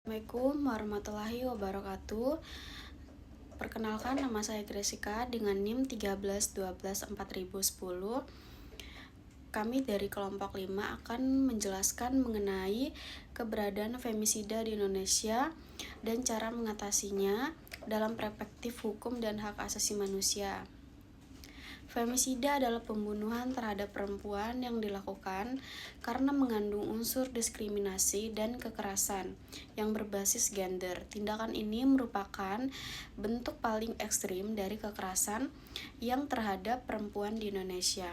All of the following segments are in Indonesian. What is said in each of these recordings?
Assalamualaikum warahmatullahi wabarakatuh. Perkenalkan, nama saya Gresika dengan NIM 13124010. Kami dari kelompok 5 akan menjelaskan mengenai keberadaan femisida di Indonesia dan cara mengatasinya dalam perspektif hukum dan hak asasi manusia. Femisida adalah pembunuhan terhadap perempuan yang dilakukan karena mengandung unsur diskriminasi dan kekerasan yang berbasis gender. Tindakan ini merupakan bentuk paling ekstrim dari kekerasan yang terhadap perempuan di Indonesia.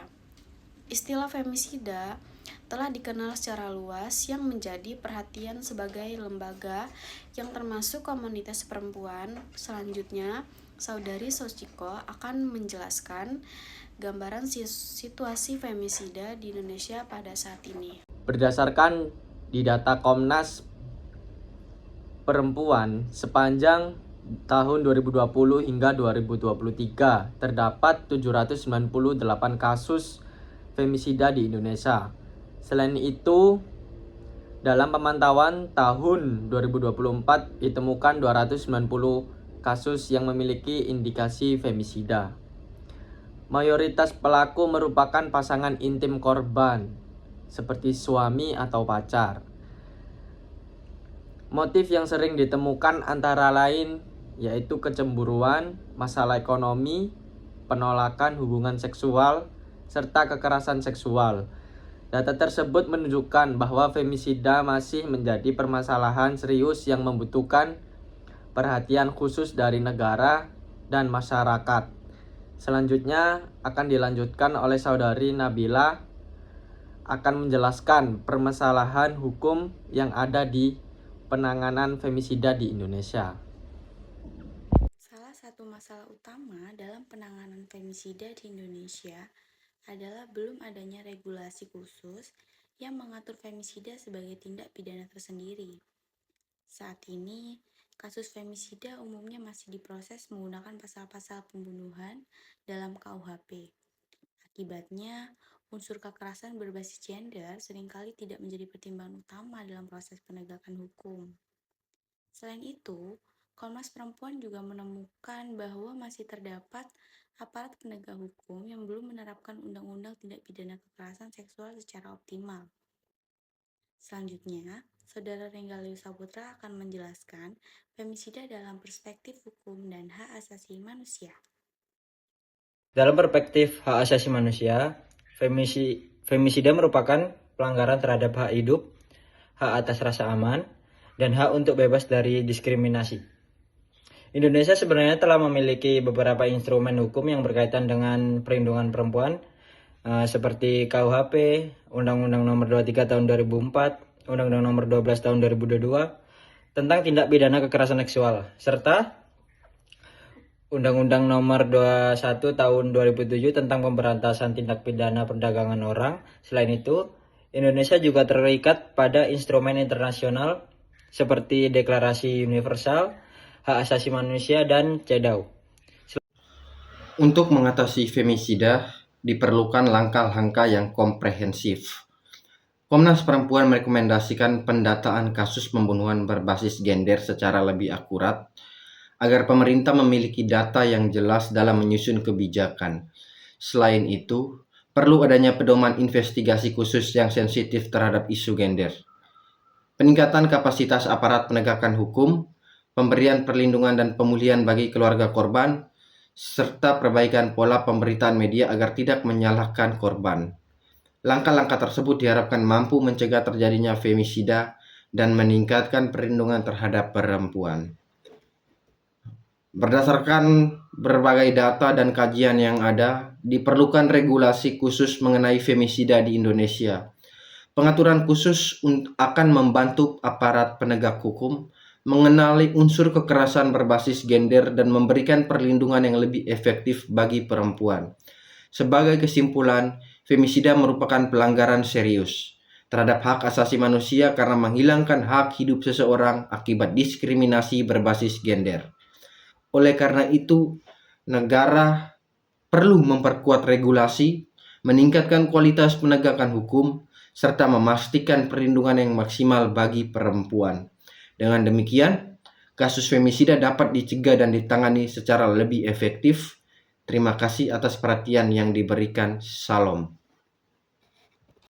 Istilah femisida telah dikenal secara luas yang menjadi perhatian sebagai lembaga yang termasuk komunitas perempuan. Selanjutnya, Saudari Sochiko akan menjelaskan gambaran situasi femisida di Indonesia pada saat ini. Berdasarkan di data Komnas Perempuan sepanjang tahun 2020 hingga 2023 terdapat 798 kasus femisida di Indonesia. Selain itu, dalam pemantauan tahun 2024 ditemukan 290 kasus yang memiliki indikasi femisida. Mayoritas pelaku merupakan pasangan intim korban, seperti suami atau pacar. Motif yang sering ditemukan antara lain yaitu kecemburuan, masalah ekonomi, penolakan hubungan seksual, serta kekerasan seksual. Data tersebut menunjukkan bahwa femisida masih menjadi permasalahan serius yang membutuhkan perhatian khusus dari negara dan masyarakat. Selanjutnya akan dilanjutkan oleh Saudari Nabila akan menjelaskan permasalahan hukum yang ada di penanganan femisida di Indonesia. Salah satu masalah utama dalam penanganan femisida di Indonesia adalah belum adanya regulasi khusus yang mengatur femisida sebagai tindak pidana tersendiri. Saat ini, kasus femisida umumnya masih diproses menggunakan pasal-pasal pembunuhan dalam KUHP. Akibatnya, unsur kekerasan berbasis gender seringkali tidak menjadi pertimbangan utama dalam proses penegakan hukum. Selain itu, Komnas Perempuan juga menemukan bahwa masih terdapat aparat penegak hukum yang belum menerapkan undang-undang tindak pidana kekerasan seksual secara optimal. Selanjutnya, Saudara Renggalius Saputra akan menjelaskan femisida dalam perspektif hukum dan hak asasi manusia. Dalam perspektif hak asasi manusia, femisida merupakan pelanggaran terhadap hak hidup, hak atas rasa aman, dan hak untuk bebas dari diskriminasi. Indonesia sebenarnya telah memiliki beberapa instrumen hukum yang berkaitan dengan perlindungan perempuan, seperti KUHP, Undang-Undang Nomor 23 Tahun 2004, Undang-Undang Nomor 12 Tahun 2022 tentang tindak pidana kekerasan seksual, serta Undang-Undang Nomor 21 Tahun 2007 tentang pemberantasan tindak pidana perdagangan orang. Selain itu, Indonesia juga terikat pada instrumen internasional seperti Deklarasi Universal Hak Asasi Manusia dan CEDAW. Untuk mengatasi femisida, diperlukan langkah-langkah yang komprehensif. Komnas Perempuan merekomendasikan pendataan kasus pembunuhan berbasis gender secara lebih akurat, agar pemerintah memiliki data yang jelas dalam menyusun kebijakan. Selain itu, perlu adanya pedoman investigasi khusus yang sensitif terhadap isu gender. Peningkatan kapasitas aparat penegakan hukum, pemberian perlindungan dan pemulihan bagi keluarga korban, serta perbaikan pola pemberitaan media agar tidak menyalahkan korban. Langkah-langkah tersebut diharapkan mampu mencegah terjadinya femisida dan meningkatkan perlindungan terhadap perempuan. Berdasarkan berbagai data dan kajian yang ada, diperlukan regulasi khusus mengenai femisida di Indonesia. Pengaturan khusus akan membantu aparat penegak hukum mengenali unsur kekerasan berbasis gender dan memberikan perlindungan yang lebih efektif bagi perempuan. Sebagai kesimpulan, femisida merupakan pelanggaran serius terhadap hak asasi manusia karena menghilangkan hak hidup seseorang akibat diskriminasi berbasis gender. Oleh karena itu, negara perlu memperkuat regulasi, meningkatkan kualitas penegakan hukum, serta memastikan perlindungan yang maksimal bagi perempuan. Dengan demikian, kasus femisida dapat dicegah dan ditangani secara lebih efektif. Terima kasih atas perhatian yang diberikan. Salam.